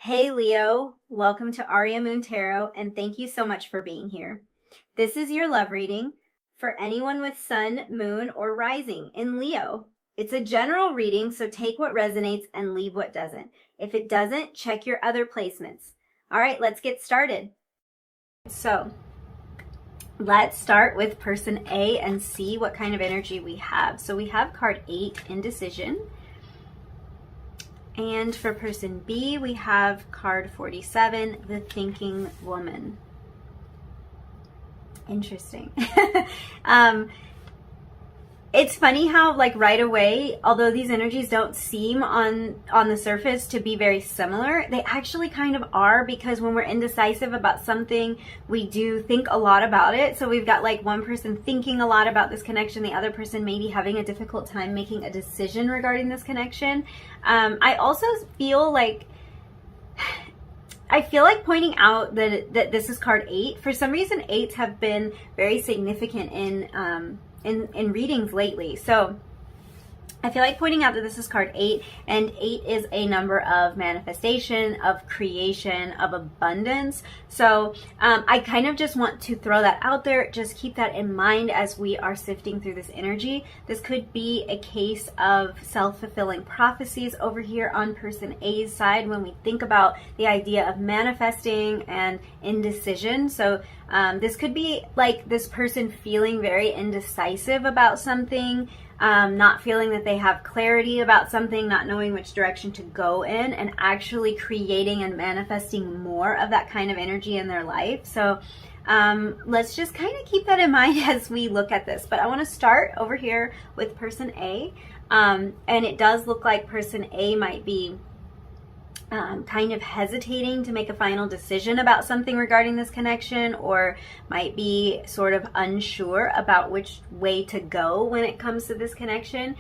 Hey Leo, welcome to Aria Moon Tarot, and thank you so much for being here. This is your love reading for anyone with sun, moon, or rising in Leo. It's a general reading, so take what resonates and leave what doesn't. If it doesn't, check your other placements. All right, let's get started. So let's start with person A and see what kind of energy we have. So we have card 8, Indecision. And for person B, we have card 47, the Thinking Woman. Interesting. It's funny how, like, right away, although these energies don't seem on the surface to be very similar, they actually kind of are, because when we're indecisive about something, we do think a lot about it. So we've got like one person thinking a lot about this connection, the other person maybe having a difficult time making a decision regarding this connection. I also feel like pointing out that this is card 8. For some reason, 8s have been very significant in readings lately. So I feel like pointing out that this is card 8, and 8 is a number of manifestation, of creation, of abundance. So I kind of just want to throw that out there. Just keep that in mind as we are sifting through this energy. This could be a case of self-fulfilling prophecies over here on person A's side when we think about the idea of manifesting and indecision. So this could be like this person feeling very indecisive about something, not feeling that they have clarity about something, not knowing which direction to go in, and actually creating and manifesting more of that kind of energy in their life. So let's just kind of keep that in mind as we look at this. But I want to start over here with person A, and it does look like person A might be kind of hesitating to make a final decision about something regarding this connection, or might be sort of unsure about which way to go when it comes to this connection.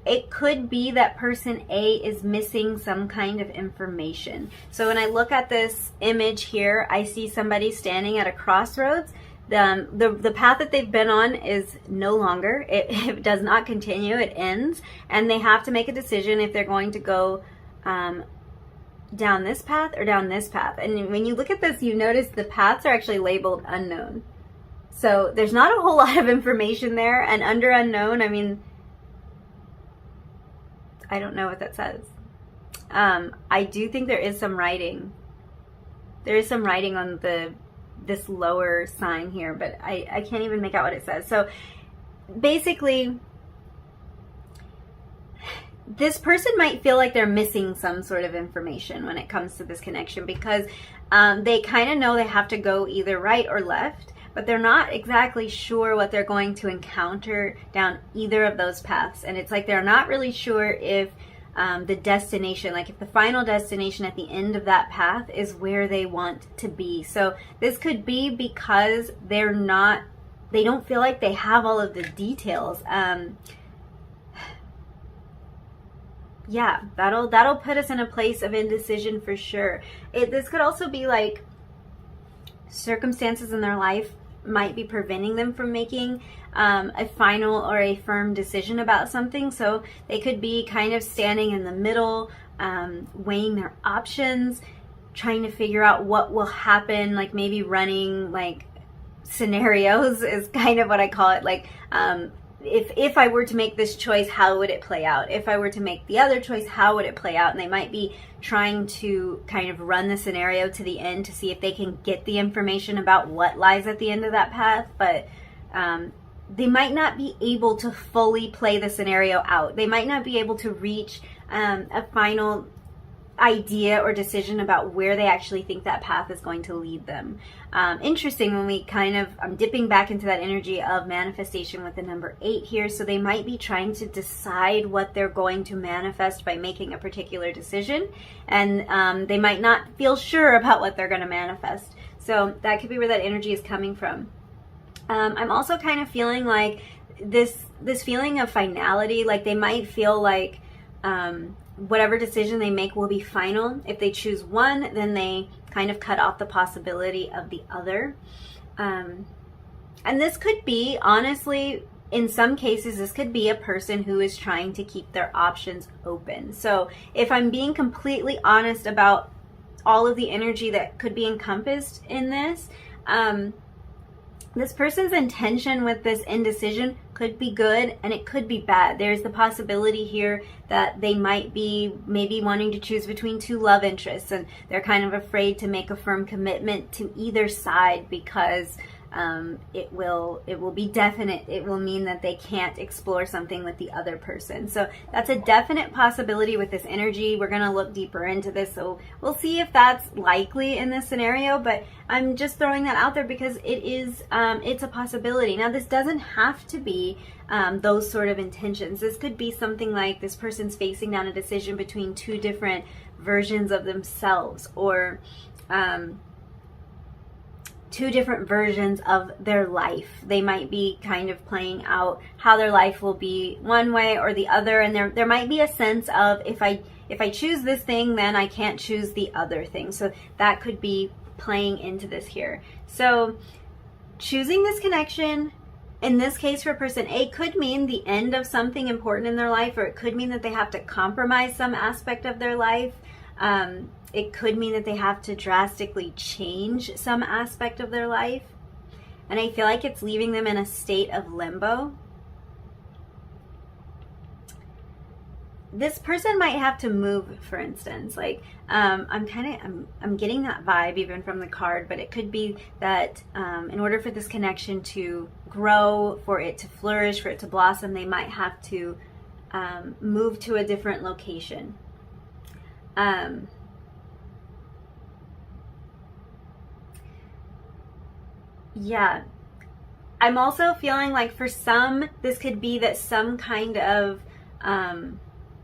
It could be that person A is missing some kind of information. So when I look at this image here, I see somebody standing at a crossroads. The path that they've been on is no longer. It does not continue. It ends, and they have to make a decision if they're going to go down this path or down this path. And when you look at this, you notice the paths are actually labeled unknown. So there's not a whole lot of information there. And under unknown, I mean, I don't know what that says. I do think there is some writing. There is some writing on this lower sign here, but I can't even make out what it says. So basically, this person might feel like they're missing some sort of information when it comes to this connection, because they kind of know they have to go either right or left, but they're not exactly sure what they're going to encounter down either of those paths. And it's like they're not really sure if the destination, like if the final destination at the end of that path is where they want to be. So this could be because they don't feel like they have all of the details. Yeah, that'll put us in a place of indecision for sure. This could also be like circumstances in their life might be preventing them from making a final or a firm decision about something. So they could be kind of standing in the middle, weighing their options, trying to figure out what will happen, like maybe running like scenarios is kind of what I call it. Like, if I were to make this choice, how would it play out? If I were to make the other choice, how would it play out? And they might be trying to kind of run the scenario to the end to see if they can get the information about what lies at the end of that path. But they might not be able to fully play the scenario out. They might not be able to reach a final idea or decision about where they actually think that path is going to lead them. Interesting when we I'm dipping back into that energy of manifestation with the number 8 here. So they might be trying to decide what they're going to manifest by making a particular decision, and they might not feel sure about what they're going to manifest. So that could be where that energy is coming from. I'm also kind of feeling like this feeling of finality, like they might feel like whatever decision they make will be final. If they choose one, then they kind of cut off the possibility of the other. And this could be, honestly, in some cases, this could be a person who is trying to keep their options open. So if I'm being completely honest about all of the energy that could be encompassed in this. This person's intention with this indecision could be good and it could be bad. There's the possibility here that they might be maybe wanting to choose between two love interests, and they're kind of afraid to make a firm commitment to either side because it will be definite. It will mean that they can't explore something with the other person. So that's a definite possibility with this energy. We're going to look deeper into this, so we'll see if that's likely in this scenario, but I'm just throwing that out there because it is it's a possibility. Now, this doesn't have to be those sort of intentions. This could be something like this person's facing down a decision between two different versions of themselves, or two different versions of their life. They might be kind of playing out how their life will be one way or the other, and there might be a sense of if I choose this thing, then I can't choose the other thing. So that could be playing into this here. So choosing this connection in this case for person A could mean the end of something important in their life, or it could mean that they have to compromise some aspect of their life. It could mean that they have to drastically change some aspect of their life. And I feel like it's leaving them in a state of limbo. This person might have to move, for instance. Like, I'm getting that vibe even from the card, but it could be that in order for this connection to grow, for it to flourish, for it to blossom, they might have to move to a different location. Yeah, I'm also feeling like for some, this could be that some kind of,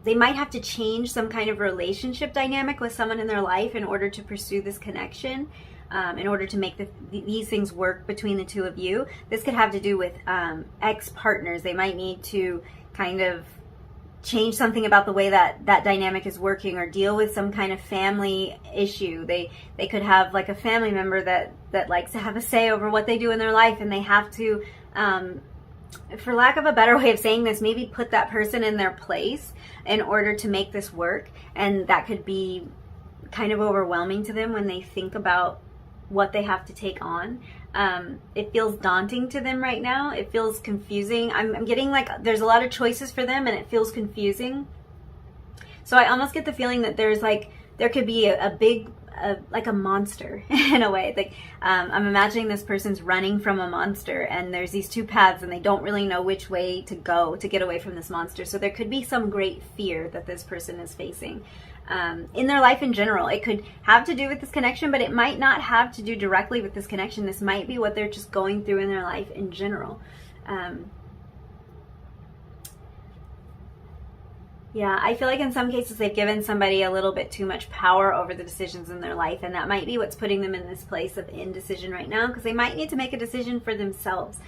they might have to change some kind of relationship dynamic with someone in their life in order to pursue this connection, in order to make these things work between the two of you. This could have to do with ex-partners. They might need to kind of change something about the way that dynamic is working, or deal with some kind of family issue. They could have like a family member that likes to have a say over what they do in their life, and they have to, for lack of a better way of saying this, maybe put that person in their place in order to make this work. And that could be kind of overwhelming to them when they think about what they have to take on. It feels daunting to them right now. It feels confusing. I'm getting like there's a lot of choices for them, and it feels confusing. So I almost get the feeling that there could be a big, like a monster in a way. Like I'm imagining this person's running from a monster, and there's these two paths, and they don't really know which way to go to get away from this monster. So there could be some great fear that this person is facing in their life in general. It could have to do with this connection, but it might not have to do directly with this connection. This might be what they're just going through in their life in general. Yeah, I feel like in some cases they've given somebody a little bit too much power over the decisions in their life, and that might be what's putting them in this place of indecision right now, because they might need to make a decision for themselves.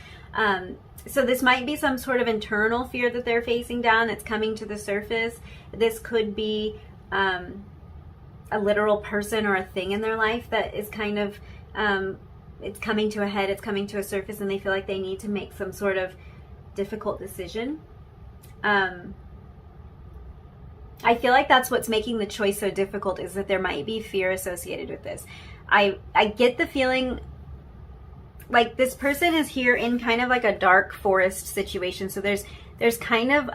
So this might be some sort of internal fear that they're facing down that's coming to the surface. This could be a literal person or a thing in their life that is kind of, it's coming to a head, it's coming to a surface, and they feel like they need to make some sort of difficult decision. I feel like that's what's making the choice so difficult, is that there might be fear associated with this. I get the feeling like this person is here in kind of like a dark forest situation. So there's kind of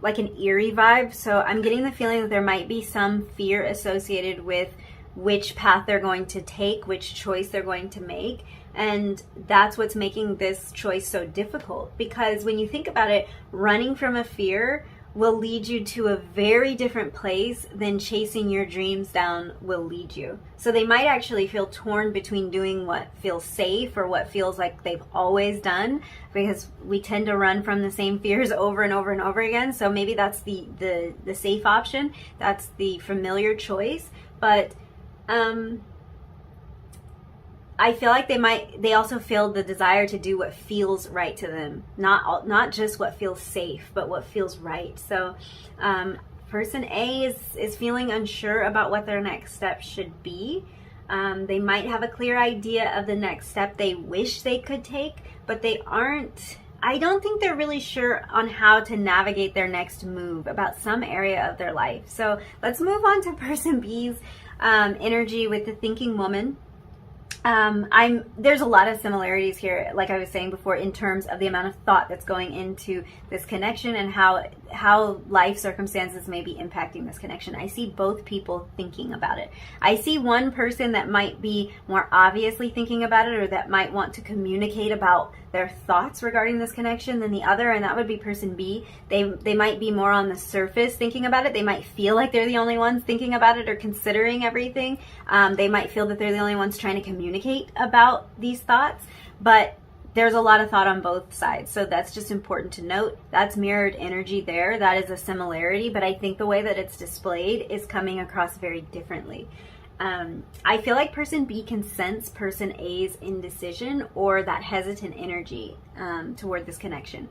like an eerie vibe. So I'm getting the feeling that there might be some fear associated with which path they're going to take, which choice they're going to make. And that's what's making this choice so difficult. Because when you think about it, running from a fear will lead you to a very different place than chasing your dreams down will lead you. So they might actually feel torn between doing what feels safe or what feels like they've always done, because we tend to run from the same fears over and over and over again. So maybe that's the safe option. That's the familiar choice. But I feel like they also feel the desire to do what feels right to them, not just what feels safe, but what feels right. So person A is feeling unsure about what their next step should be. They might have a clear idea of the next step they wish they could take, but they aren't. I don't think they're really sure on how to navigate their next move about some area of their life. So let's move on to person B's energy with the thinking woman. There's a lot of similarities here, like I was saying before, in terms of the amount of thought that's going into this connection and how life circumstances may be impacting this connection. I see both people thinking about it. I see one person that might be more obviously thinking about it, or that might want to communicate about their thoughts regarding this connection, than the other, and that would be person B. They might be more on the surface thinking about it. They might feel like they're the only ones thinking about it or considering everything. They might feel that they're the only ones trying to communicate about these thoughts, but there's a lot of thought on both sides. So that's just important to note. That's mirrored energy there. That is a similarity, but I think the way that it's displayed is coming across very differently. I feel like person B can sense person A's indecision or that hesitant energy toward this connection.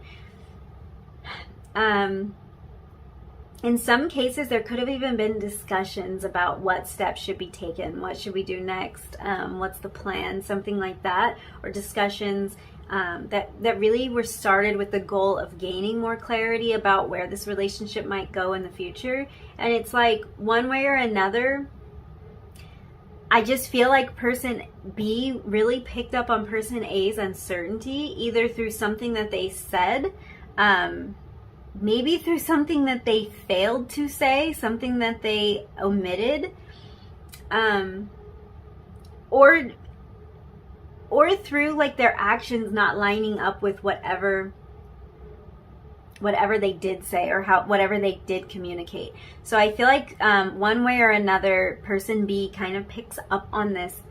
In some cases, there could have even been discussions about what steps should be taken. What should we do next? What's the plan? Something like that. Or discussions that really were started with the goal of gaining more clarity about where this relationship might go in the future. And it's like, one way or another, I just feel like person B really picked up on person A's uncertainty, either through something that they said, maybe through something that they failed to say, something that they omitted, or through like their actions not lining up with whatever they did say, or whatever they did communicate. So I feel like one way or another, person B kind of picks up on this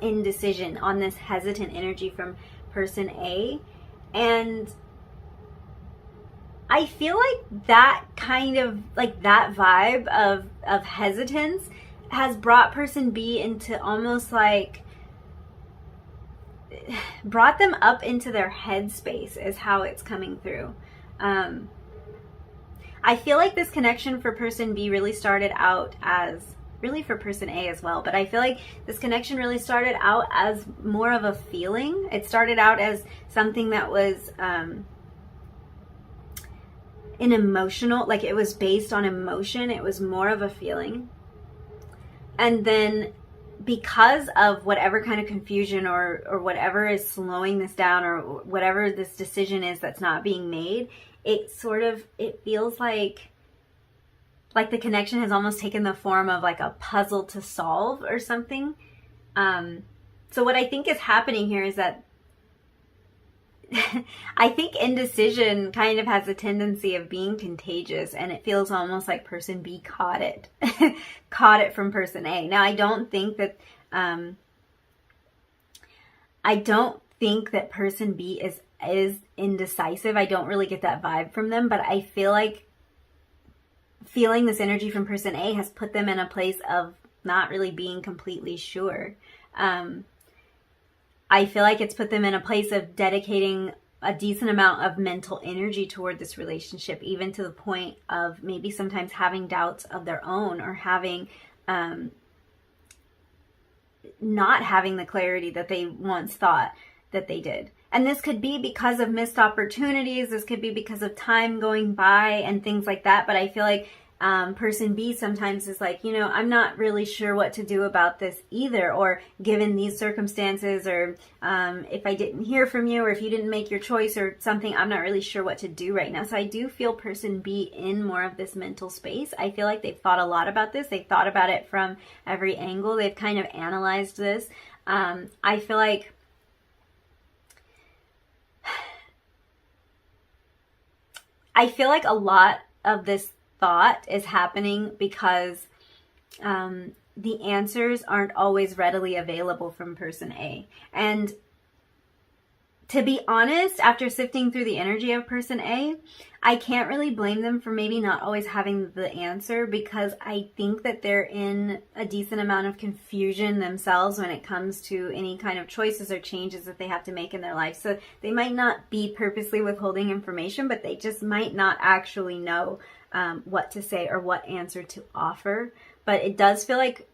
indecision, on this hesitant energy from person A. And I feel like that kind of, like that vibe of hesitance has brought person B into almost like, brought them up into their headspace is how it's coming through. I feel like this connection for person B really started out as, really for person A as well, but I feel like this connection really started out as more of a feeling. It started out as something that was an emotional, like it was based on emotion. It was more of a feeling. And then because of whatever kind of confusion or whatever is slowing this down, or whatever this decision is that's not being made, it feels like the connection has almost taken the form of like a puzzle to solve or something. So what I think is happening here is that I think indecision kind of has a tendency of being contagious, and it feels almost like person B caught it, caught it from person A. Now, I don't think that person B is indecisive. I don't really get that vibe from them, but I feel like feeling this energy from person A has put them in a place of not really being completely sure. I feel like it's put them in a place of dedicating a decent amount of mental energy toward this relationship, even to the point of maybe sometimes having doubts of their own, or having not having the clarity that they once thought that they did. And this could be because of missed opportunities. This could be because of time going by and things like that. But I feel like person B sometimes is like, I'm not really sure what to do about this either, or given these circumstances, or if I didn't hear from you, or if you didn't make your choice or something, I'm not really sure what to do right now. So I do feel person B in more of this mental space. I feel like they've thought a lot about this. They've thought about it from every angle. They've kind of analyzed this. I feel like a lot of this thought is happening because the answers aren't always readily available from person A. And to be honest, after sifting through the energy of person A, I can't really blame them for maybe not always having the answer, because I think that they're in a decent amount of confusion themselves when it comes to any kind of choices or changes that they have to make in their life. So they might not be purposely withholding information, but they just might not actually know what to say or what answer to offer. But it does feel like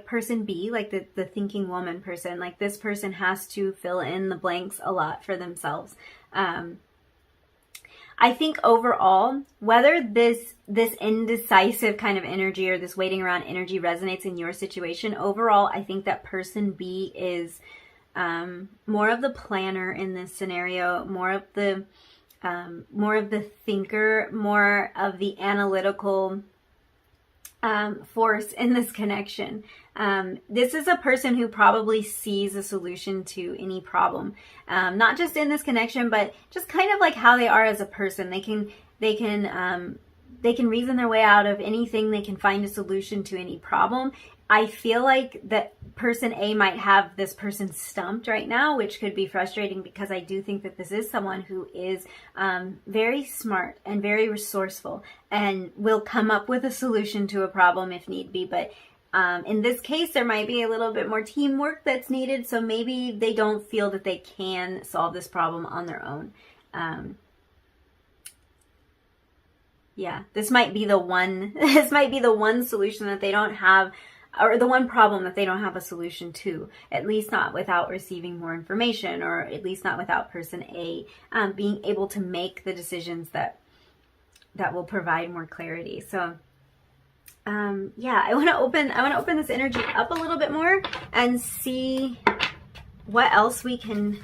person B, like the thinking woman person, like this person has to fill in the blanks a lot for themselves. I think overall, whether this indecisive kind of energy or this waiting around energy resonates in your situation, overall, I think that person B is more of the planner in this scenario, more of the thinker, more of the analytical force in this connection. This is a person who probably sees a solution to any problem, not just in this connection, but just kind of like how they are as a person. They can reason their way out of anything. They can find a solution to any problem. I feel like that person A might have this person stumped right now, which could be frustrating, because I do think that this is someone who is very smart and very resourceful and will come up with a solution to a problem if need be. But in this case, there might be a little bit more teamwork that's needed. So maybe they don't feel that they can solve this problem on their own. Yeah, this might be the one solution that they don't have, or the one problem that they don't have a solution to, at least not without receiving more information, or at least not without person A being able to make the decisions that will provide more clarity. So yeah, I want to open this energy up a little bit more and see what else we can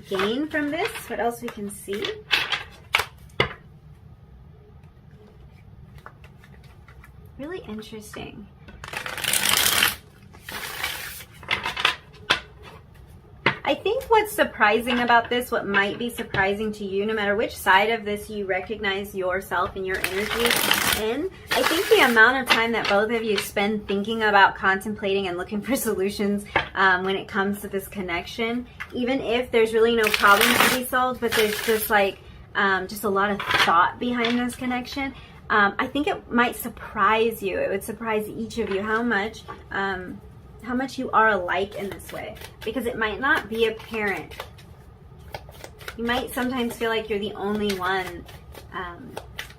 gain from this, what else we can see. Really interesting. I think what's surprising about this, what might be surprising to you, no matter which side of this you recognize yourself and your energy in, I think the amount of time that both of you spend thinking about, contemplating, and looking for solutions when it comes to this connection, even if there's really no problem to be solved, but there's just like just a lot of thought behind this connection. I think it might surprise you. It would surprise each of you how much you are alike in this way, because it might not be apparent. You might sometimes feel like you're the only one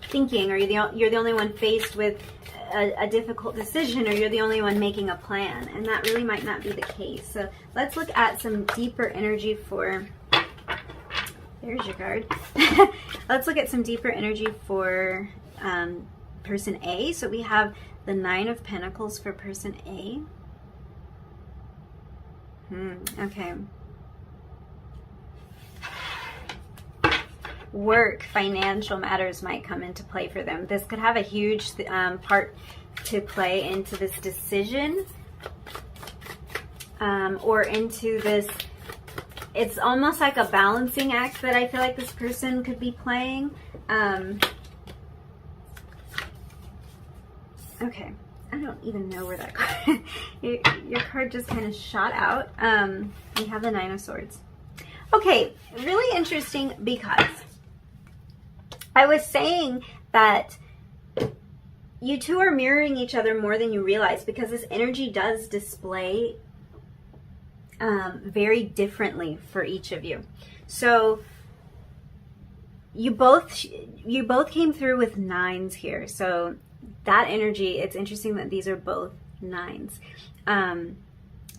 thinking, or you're the only one faced with a difficult decision, or you're the only one making a plan, and that really might not be the case. So let's look at some deeper energy for, there's your card. Let's look at some deeper energy for person A. So we have the Nine of Pentacles for person A. Okay. Work, financial matters might come into play for them. This could have a huge part to play into this decision, or into this. It's almost like a balancing act that I feel like this person could be playing. Okay. I don't even know where that card, your card just kind of shot out. We have the Nine of Swords. Okay, really interesting, because I was saying that you two are mirroring each other more than you realize, because this energy does display very differently for each of you. So you both came through with nines here. So that energy, it's interesting that these are both nines. The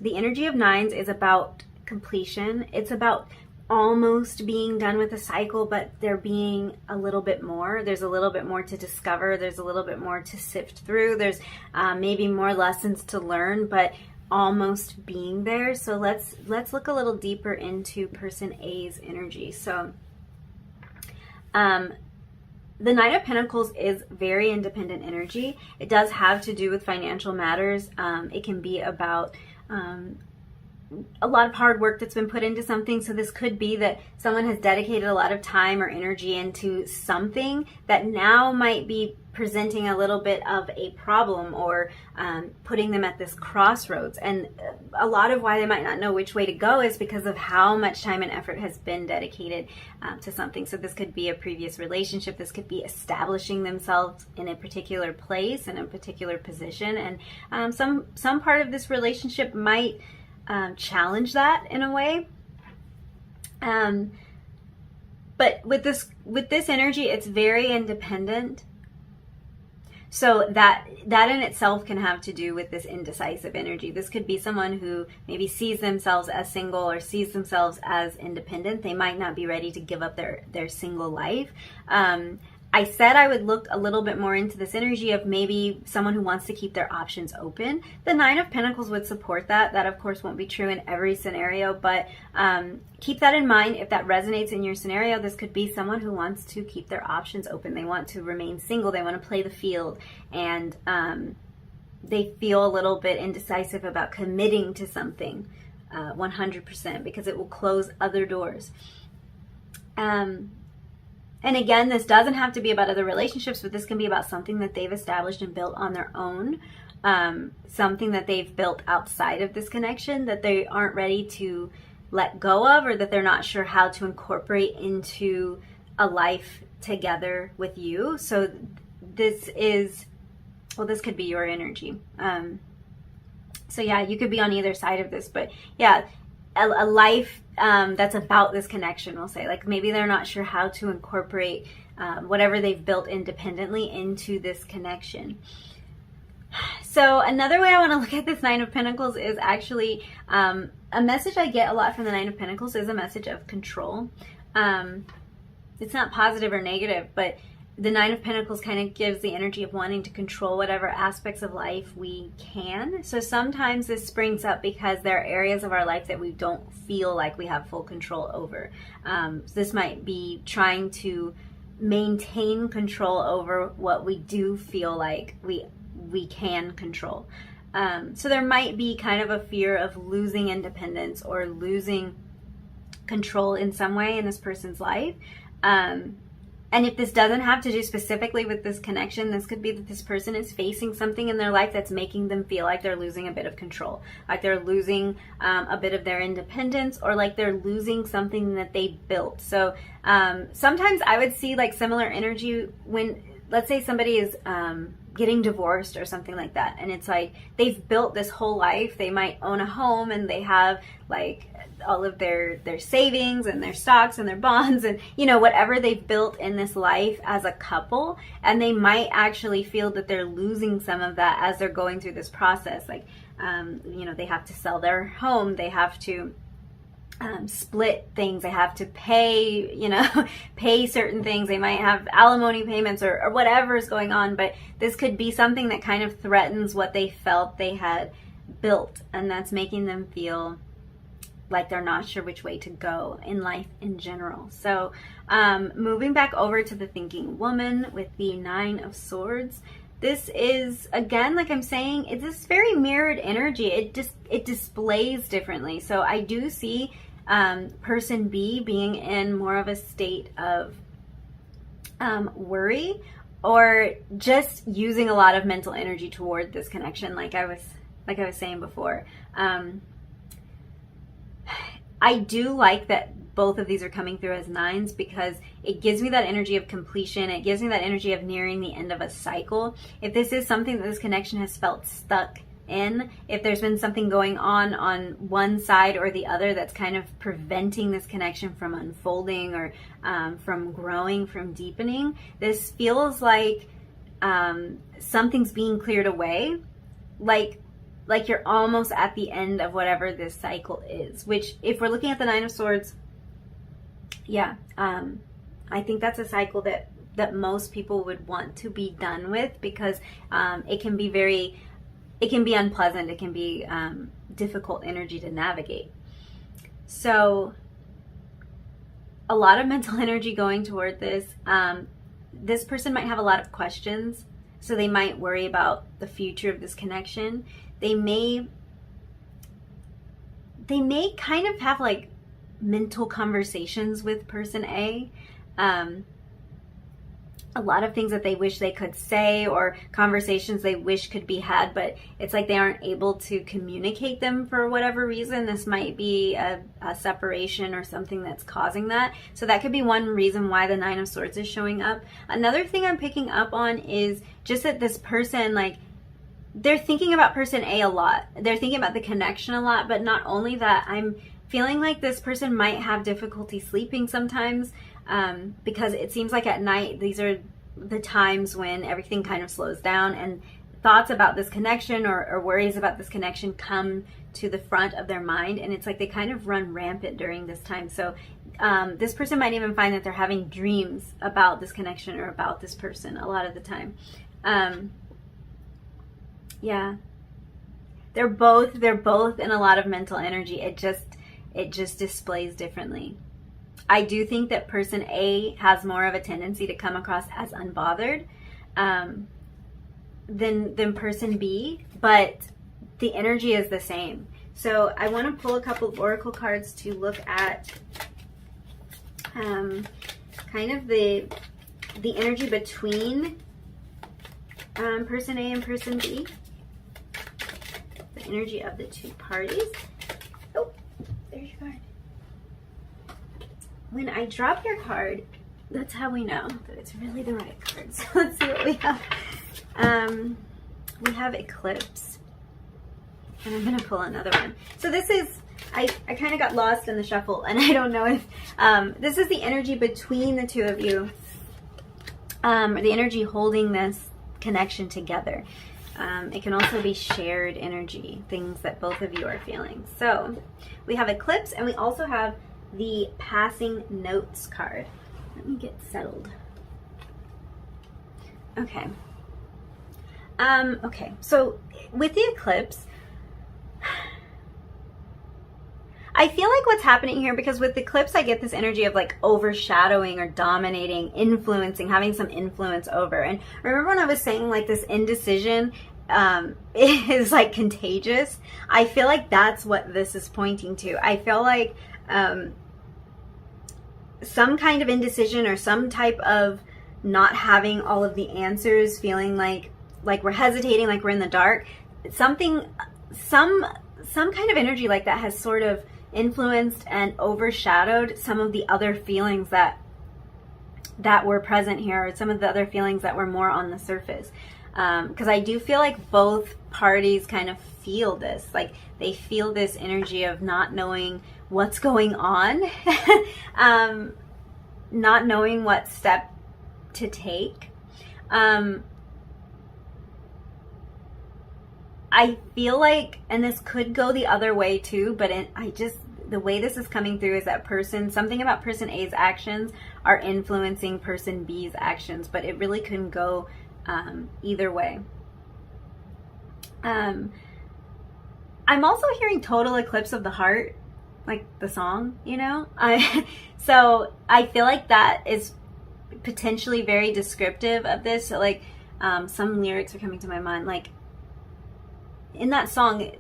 energy of nines is about completion. It's about almost being done with a cycle, but there being a little bit more. There's a little bit more to discover. There's a little bit more to sift through. There's maybe more lessons to learn, but almost being there. So let's look a little deeper into person A's energy. So the Nine of Pentacles is very independent energy. It does have to do with financial matters. It can be about a lot of hard work that's been put into something. So this could be that someone has dedicated a lot of time or energy into something that now might be presenting a little bit of a problem, or putting them at this crossroads. And a lot of why they might not know which way to go is because of how much time and effort has been dedicated to something. So this could be a previous relationship. This could be establishing themselves in a particular place, in a particular position. And some part of this relationship might challenge that in a way. But with this energy, it's very independent. So that in itself can have to do with this indecisive energy. This could be someone who maybe sees themselves as single or sees themselves as independent. They might not be ready to give up their single life. I said I would look a little bit more into this energy of maybe someone who wants to keep their options open. The Nine of Pentacles would support that. That, of course, won't be true in every scenario, but keep that in mind. If that resonates in your scenario, this could be someone who wants to keep their options open. They want to remain single. They want to play the field, and they feel a little bit indecisive about committing to something 100% because it will close other doors. And again, this doesn't have to be about other relationships, but this can be about something that they've established and built on their own, something that they've built outside of this connection that they aren't ready to let go of, or that they're not sure how to incorporate into a life together with you. So this is, well, this could be your energy. So yeah, you could be on either side of this, but yeah, a life that's about this connection, we'll say. Like maybe they're not sure how to incorporate whatever they've built independently into this connection. So another way I want to look at this Nine of Pentacles is actually a message I get a lot from the Nine of Pentacles is a message of control. It's not positive or negative, but the Nine of Pentacles kind of gives the energy of wanting to control whatever aspects of life we can. So sometimes this springs up because there are areas of our life that we don't feel like we have full control over. So this might be trying to maintain control over what we do feel like we can control. So there might be kind of a fear of losing independence or losing control in some way in this person's life. And if this doesn't have to do specifically with this connection, this could be that this person is facing something in their life that's making them feel like they're losing a bit of control, like they're losing a bit of their independence, or like they're losing something that they built. So sometimes I would see like similar energy when, let's say somebody is getting divorced or something like that, and it's like they've built this whole life. They might own a home and they have like all of their savings and their stocks and their bonds and, you know, whatever they've built in this life as a couple, and they might actually feel that they're losing some of that as they're going through this process. Like you know, they have to sell their home, they have to split things, they have to pay, you know, pay certain things, they might have alimony payments or whatever is going on. But this could be something that kind of threatens what they felt they had built, and that's making them feel like they're not sure which way to go in life in general. So moving back over to the thinking woman with the Nine of Swords, this is, again, like I'm saying, it's this very mirrored energy. It displays differently. So I do see person B being in more of a state of worry, or just using a lot of mental energy toward this connection, like I was saying before. I do like that both of these are coming through as nines, because it gives me that energy of completion. It gives me that energy of nearing the end of a cycle. If this is something that this connection has felt stuck in, if there's been something going on one side or the other that's kind of preventing this connection from unfolding or from growing, from deepening, this feels like something's being cleared away. Like you're almost at the end of whatever this cycle is, which if we're looking at the Nine of Swords, yeah, I think that's a cycle that most people would want to be done with, because it can be unpleasant. It can be difficult energy to navigate. So a lot of mental energy going toward this. This person might have a lot of questions, so they might worry about the future of this connection. They may kind of have like mental conversations with person A. A lot of things that they wish they could say, or conversations they wish could be had, but it's like they aren't able to communicate them for whatever reason. This might be a separation or something that's causing that. So that could be one reason why the Nine of Swords is showing up. Another thing I'm picking up on is just that this person, like, they're thinking about person A a lot. They're thinking about the connection a lot, but not only that, I'm feeling like this person might have difficulty sleeping sometimes, because it seems like at night these are the times when everything kind of slows down and thoughts about this connection or worries about this connection come to the front of their mind, and it's like they kind of run rampant during this time. So this person might even find that they're having dreams about this connection or about this person a lot of the time. Yeah, they're both in a lot of mental energy. It just displays differently. I do think that person A has more of a tendency to come across as unbothered than person B, but the energy is the same. So I want to pull a couple of oracle cards to look at kind of the energy between person A and person B. The energy of the two parties. Oh, there's your card. When I drop your card, that's how we know that it's really the right card. So let's see what we have. We have Eclipse. And I'm going to pull another one. So this is, I kind of got lost in the shuffle, and I don't know if, this is the energy between the two of you. The energy holding this connection together. It can also be shared energy, things that both of you are feeling. So we have Eclipse, and we also have the Passing Notes card. Let me get settled. Okay. Okay, so with the Eclipse, I feel like what's happening here, because with the Eclipse I get this energy of like overshadowing or dominating, influencing, having some influence over. And remember when I was saying like this indecision is like contagious? I feel like that's what this is pointing to. I feel like some kind of indecision or some type of not having all of the answers, feeling like we're hesitating, like we're in the dark. Some kind of energy like that has sort of influenced and overshadowed some of the other feelings that were present here, or some of the other feelings that were more on the surface. Because I do feel like both parties kind of feel this, like they feel this energy of not knowing what's going on, not knowing what step to take. I feel like, and this could go the other way too, but the way this is coming through is that something about person A's actions are influencing person B's actions, but it really couldn't go either way. I'm also hearing total eclipse of the heart, like the song, you know? So I feel like that is potentially very descriptive of this. So like some lyrics are coming to my mind, like in that song,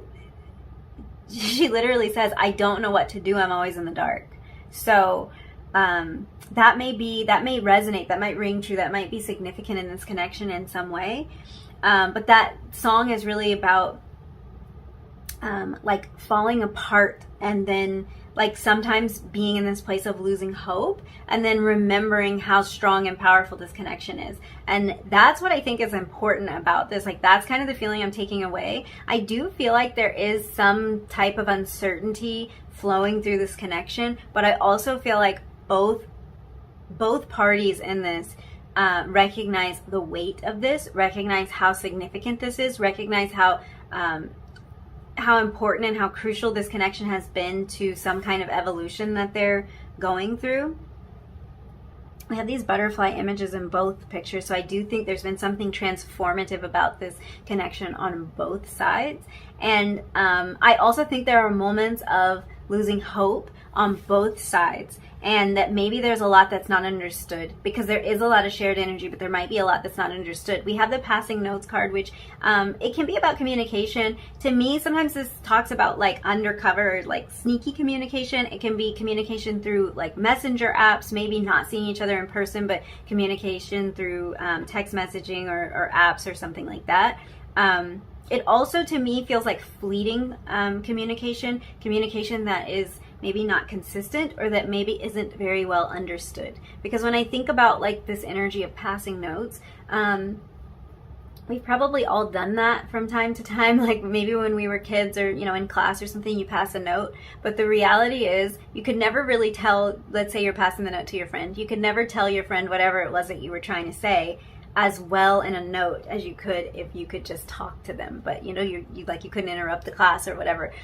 she literally says, "I don't know what to do. I'm always in the dark." So that may resonate. That might ring true. That might be significant in this connection in some way. But that song is really about like falling apart, and then like sometimes being in this place of losing hope, and then remembering how strong and powerful this connection is. And that's what I think is important about this. Like that's kind of the feeling I'm taking away. I do feel like there is some type of uncertainty flowing through this connection, but I also feel like both parties in this recognize the weight of this, recognize how significant this is, recognize how important and how crucial this connection has been to some kind of evolution that they're going through. We have these butterfly images in both pictures, so I do think there's been something transformative about this connection on both sides. And I also think there are moments of losing hope on both sides, and that maybe there's a lot that's not understood, because there is a lot of shared energy, but there might be a lot that's not understood. We have the Passing Notes card, which it can be about communication. To me, sometimes this talks about like undercover, like sneaky communication. It can be communication through like messenger apps, maybe not seeing each other in person, but communication through text messaging or apps or something like that. It also, to me, feels like fleeting communication that is maybe not consistent, or that maybe isn't very well understood. Because when I think about like this energy of passing notes, We've probably all done that from time to time, like maybe when we were kids or, you know, in class or something, you pass a note. But the reality is you could never really tell, let's say you're passing the note to your friend, you could never tell your friend whatever it was that you were trying to say as well in a note as you could if you could just talk to them. But, you know, you couldn't interrupt the class or whatever.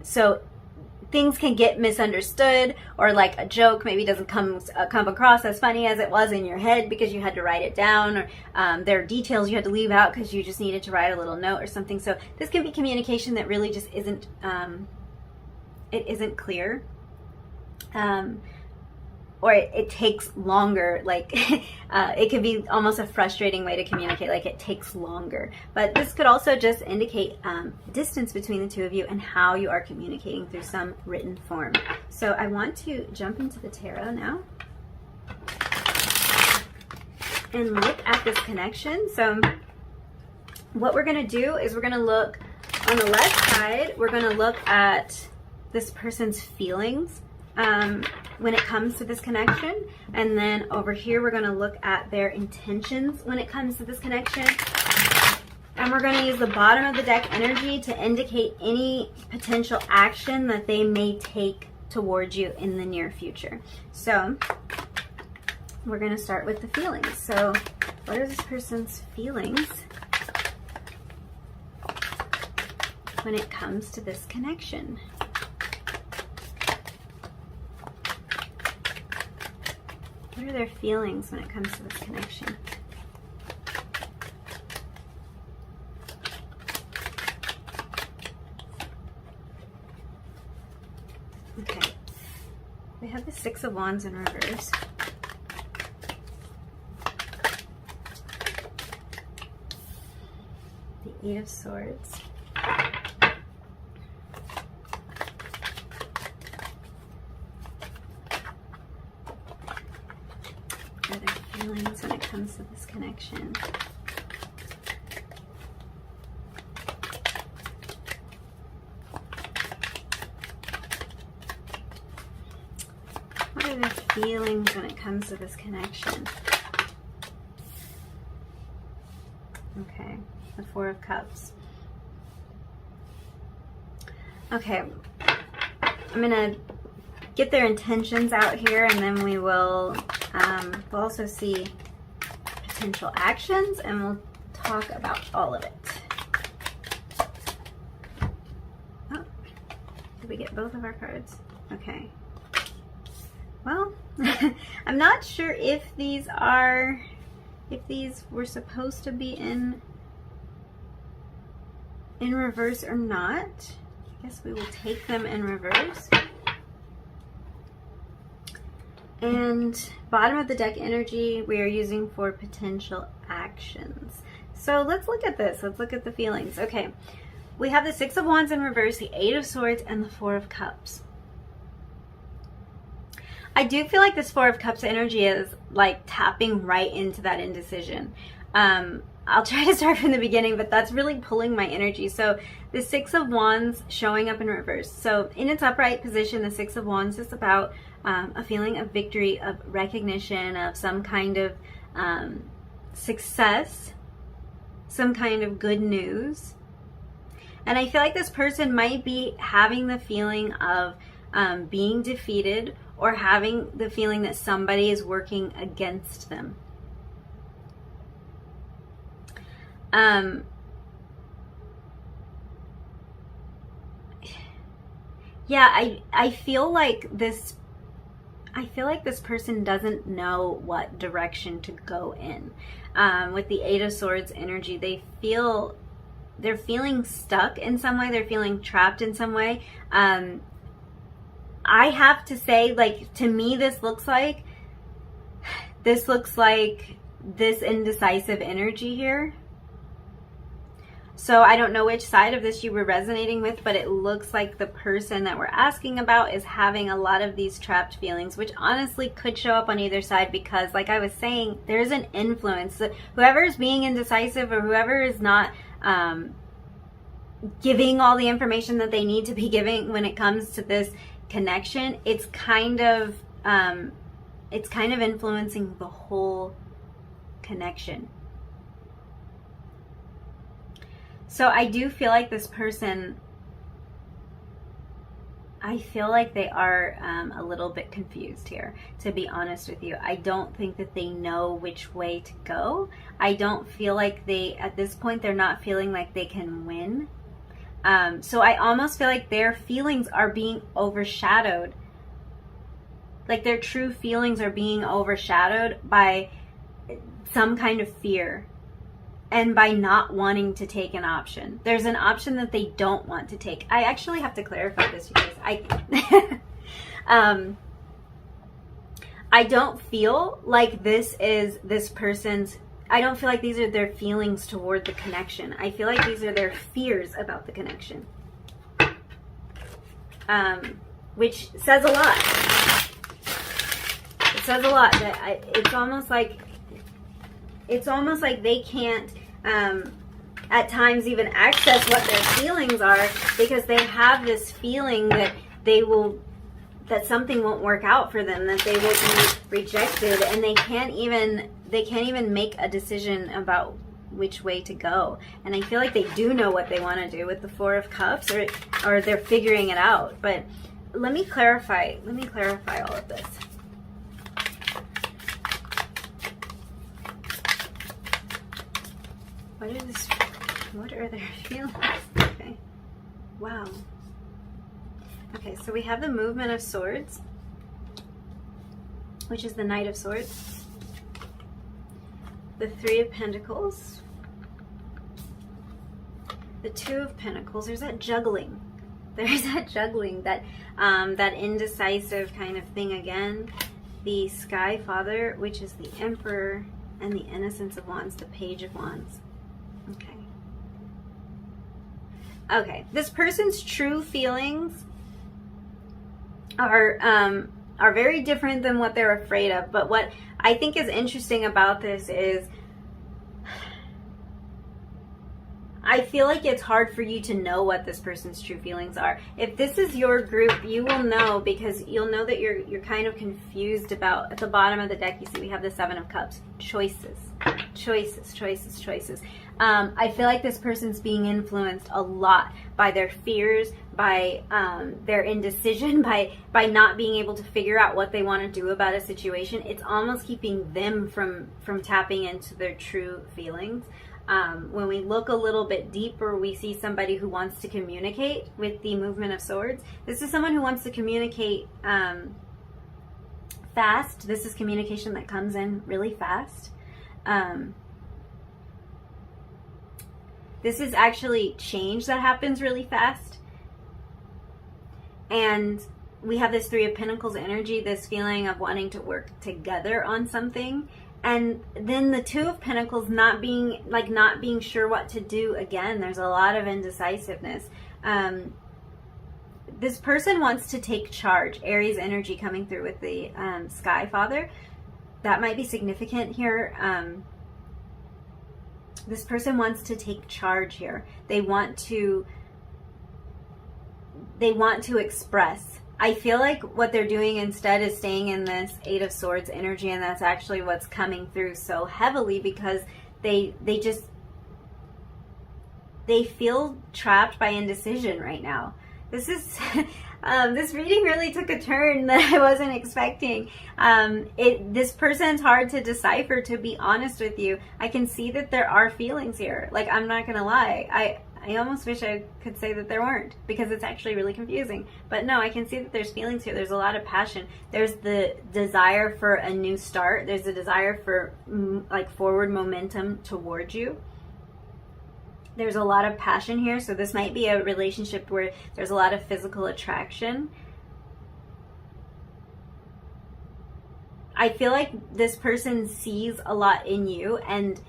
So things can get misunderstood, or like a joke maybe doesn't come across as funny as it was in your head because you had to write it down, or there are details you had to leave out because you just needed to write a little note or something. So this can be communication that really just isn't it isn't clear, or it takes longer. Like it could be almost a frustrating way to communicate, like it takes longer. But this could also just indicate distance between the two of you and how you are communicating through some written form. So I want to jump into the tarot now and look at this connection. So what we're going to do is we're going to look on the left side, we're going to look at this person's feelings when it comes to this connection, and then over here we're going to look at their intentions when it comes to this connection, and we're going to use the bottom of the deck energy to indicate any potential action that they may take towards you in the near future. So we're going to start with the feelings. So what are this person's feelings when it comes to this connection? What are their feelings when it comes to this connection? Okay. We have the Six of Wands in reverse. The Eight of Swords. Feelings when it comes to this connection. What are the feelings when it comes to this connection? Okay, the Four of Cups. Okay, I'm gonna get their intentions out here, and then we will we'll also see potential actions, and we'll talk about all of it. Oh, did we get both of our cards? Okay. Well, I'm not sure if these were supposed to be in reverse or not. I guess we will take them in reverse. And bottom of the deck energy we are using for potential actions. So let's look at this. Let's look at the feelings. Okay, we have the Six of Wands in reverse, the Eight of Swords, and the Four of Cups. I do feel like this Four of Cups energy is like tapping right into that indecision. I'll try to start from the beginning, but that's really pulling my energy. So the Six of Wands showing up in reverse. So in its upright position, the Six of Wands is about a feeling of victory, of recognition, of some kind of success, some kind of good news. And I feel like this person might be having the feeling of being defeated, or having the feeling that somebody is working against them. Yeah, I feel like this person doesn't know what direction to go in. With the Eight of Swords energy, they're feeling stuck in some way. They're feeling trapped in some way. I have to say, like, to me, this looks like this indecisive energy here. So I don't know which side of this you were resonating with, but it looks like the person that we're asking about is having a lot of these trapped feelings, which honestly could show up on either side, because like I was saying, there's an influence. Whoever is being indecisive, or whoever is not giving all the information that they need to be giving when it comes to this connection, it's kind of influencing the whole connection. So I do feel like this person, I feel like they are a little bit confused here, to be honest with you. I don't think that they know which way to go. I don't feel like they, at this point, they're not feeling like they can win. So I almost feel like their feelings are being overshadowed. Like their true feelings are being overshadowed by some kind of fear and by not wanting to take an option. There's an option that they don't want to take. I actually have to clarify this, you guys. I don't feel like this is this person's, I don't feel like these are their feelings toward the connection. I feel like these are their fears about the connection. Which says a lot. It says a lot that it's almost like they can't at times even access what their feelings are, because they have this feeling that that something won't work out for them, that they will be rejected, and they can't even make a decision about which way to go. And I feel like they do know what they want to do with the Four of Cups, or they're figuring it out. But let me clarify all of this. What are their feelings? Okay. Wow. Okay, so we have the Movement of Swords, which is the Knight of Swords. The Three of Pentacles. The Two of Pentacles. There's that juggling. There's that juggling, that indecisive kind of thing again. The Sky Father, which is the Emperor, and the Innocence of Wands, the Page of Wands. Okay. Okay, this person's true feelings are very different than what they're afraid of. But what I think is interesting about this is I feel like it's hard for you to know what this person's true feelings are. If this is your group, you will know, because you'll know that you're kind of confused about, at the bottom of the deck, you see we have the Seven of Cups. Choices. Choices, choices, choices. I feel like this person's being influenced a lot by their fears, by their indecision, by not being able to figure out what they want to do about a situation. It's almost keeping them from tapping into their true feelings. When we look a little bit deeper, we see somebody who wants to communicate with the Movement of Swords. This is someone who wants to communicate fast. This is communication that comes in really fast. This is actually change that happens really fast. And we have this Three of Pentacles energy, this feeling of wanting to work together on something. And then the Two of Pentacles not being sure what to do. Again, there's a lot of indecisiveness. This person wants to take charge. Aries energy coming through with the Sky Father. That might be significant here. This person wants to take charge here. They want to express. I feel like what they're doing instead is staying in this Eight of Swords energy, and that's actually what's coming through so heavily, because they feel trapped by indecision right now. This is this reading really took a turn that I wasn't expecting. This person's hard to decipher, to be honest with you. I can see that there are feelings here. Like, I'm not gonna lie. I almost wish I could say that there weren't, because it's actually really confusing. But no, I can see that there's feelings here. There's a lot of passion. There's the desire for a new start. There's a desire for like forward momentum towards you. There's a lot of passion here. So this might be a relationship where there's a lot of physical attraction. I feel like this person sees a lot in you, and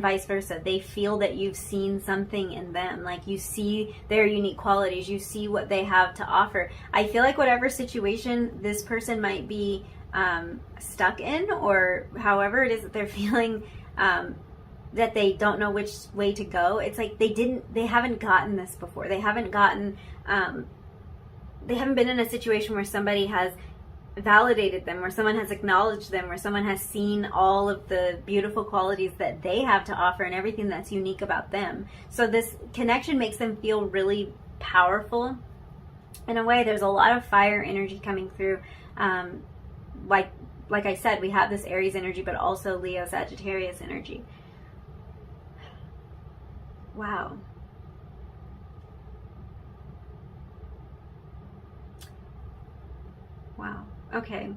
vice versa. They feel that you've seen something in them. Like, you see their unique qualities. You see what they have to offer. I feel like whatever situation this person might be stuck in, or however it is that they're feeling, that they don't know which way to go. It's like they haven't gotten this before. They haven't been in a situation where somebody has validated them, where someone has acknowledged them, where someone has seen all of the beautiful qualities that they have to offer and everything that's unique about them. So this connection makes them feel really powerful. In a way, there's a lot of fire energy coming through. Like I said, we have this Aries energy, but also Leo, Sagittarius energy. Wow. Wow. Okay.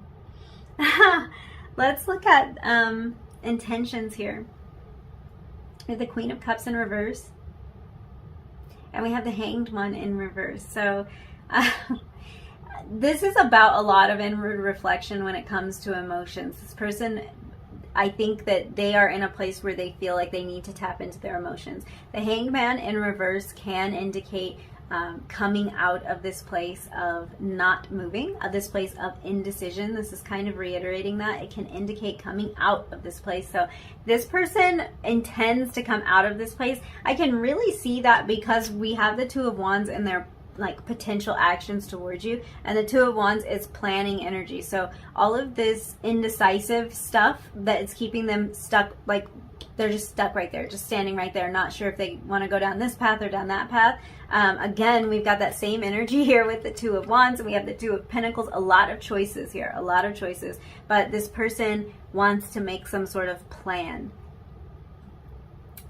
Let's look at intentions here. We have the Queen of Cups in reverse. And we have the Hanged One in reverse. So this is about a lot of inward reflection when it comes to emotions. This person, I think that they are in a place where they feel like they need to tap into their emotions. The Hanged Man in reverse can indicate coming out of this place of not moving, of this place of indecision. This is kind of reiterating that. It can indicate coming out of this place. So this person intends to come out of this place. I can really see that because we have the Two of Wands in their like potential actions towards you, and the Two of Wands is planning energy. So all of this indecisive stuff that is keeping them stuck, like they're just stuck right there, just standing right there, not sure if they want to go down this path or down that path. Again, we've got that same energy here with the Two of Wands, and we have the Two of Pentacles. A lot of choices here, a lot of choices. But this person wants to make some sort of plan.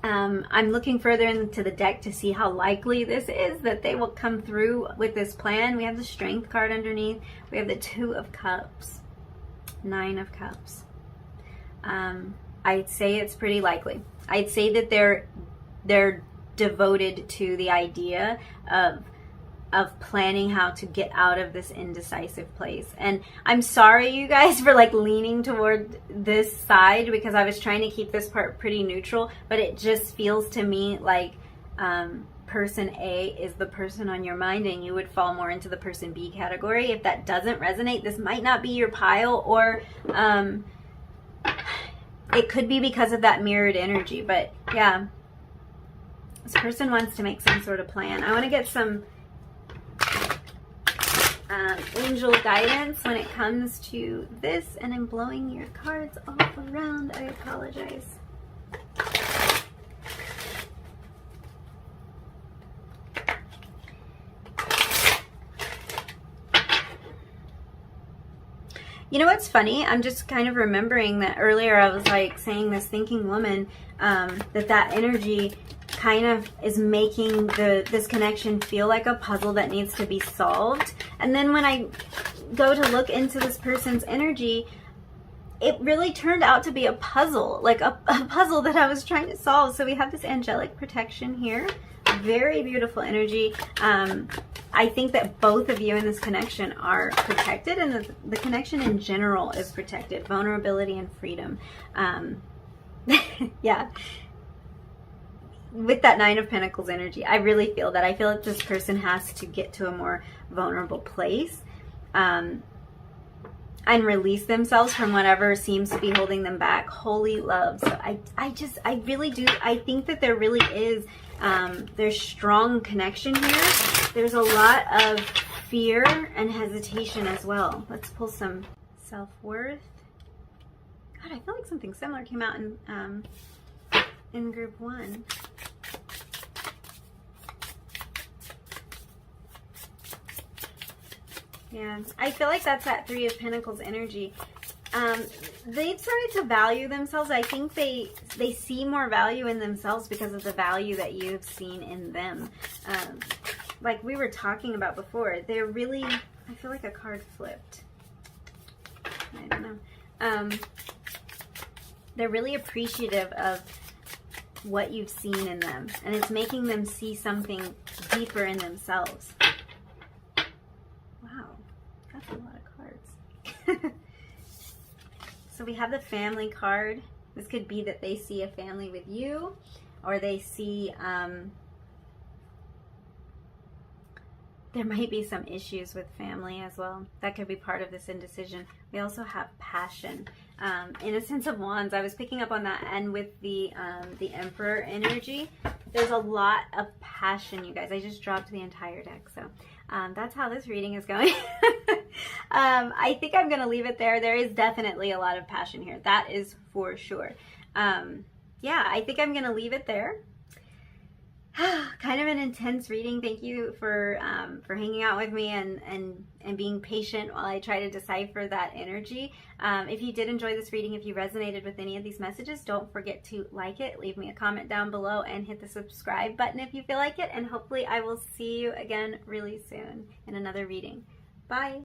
I'm looking further into the deck to see how likely this is that they will come through with this plan. We have the Strength card underneath. We have the Two of Cups, Nine of Cups. I'd say it's pretty likely. I'd say that they're devoted to the idea of planning how to get out of this indecisive place. And I'm sorry, you guys, for like leaning toward this side, because I was trying to keep this part pretty neutral, but it just feels to me like person A is the person on your mind, and you would fall more into the person B category. If that doesn't resonate, this might not be your pile, or it could be because of that mirrored energy. But yeah, this person wants to make some sort of plan. I want to get some angel guidance when it comes to this, and I'm blowing your cards all around. I apologize. You know what's funny? I'm just kind of remembering that earlier I was like saying this thinking woman, that energy kind of is making this connection feel like a puzzle that needs to be solved. And then when I go to look into this person's energy, it really turned out to be a puzzle, like a puzzle that I was trying to solve. So we have this angelic protection here. Very beautiful energy. I think that both of you in this connection are protected, and the connection in general is protected. Vulnerability and freedom. Yeah. With that Nine of Pentacles energy, I really feel that. I feel like this person has to get to a more vulnerable place and release themselves from whatever seems to be holding them back. Holy love. So I really do. I think that there really is, there's strong connection here. There's a lot of fear and hesitation as well. Let's pull some self-worth. God, I feel like something similar came out in group 1. Yeah, I feel like that's that Three of Pentacles energy. They've started to value themselves. I think they see more value in themselves because of the value that you've seen in them. Like we were talking about before, they're really, I feel like a card flipped. I don't know. They're really appreciative of what you've seen in them, and it's making them see something deeper in themselves. Wow, that's a lot of cards. So we have the family card. This could be that they see a family with you, or they see there might be some issues with family as well. That could be part of this indecision. We also have passion. In a Sense of Wands, I was picking up on that, and with the Emperor energy, there's a lot of passion, you guys. I just dropped the entire deck, so that's how this reading is going. I think I'm going to leave it there. There is definitely a lot of passion here. That is for sure. Yeah, I think I'm going to leave it there. Kind of an intense reading. Thank you for hanging out with me and being patient while I try to decipher that energy. If you did enjoy this reading, if you resonated with any of these messages, don't forget to like it, leave me a comment down below, and hit the subscribe button if you feel like it. And hopefully I will see you again really soon in another reading. Bye.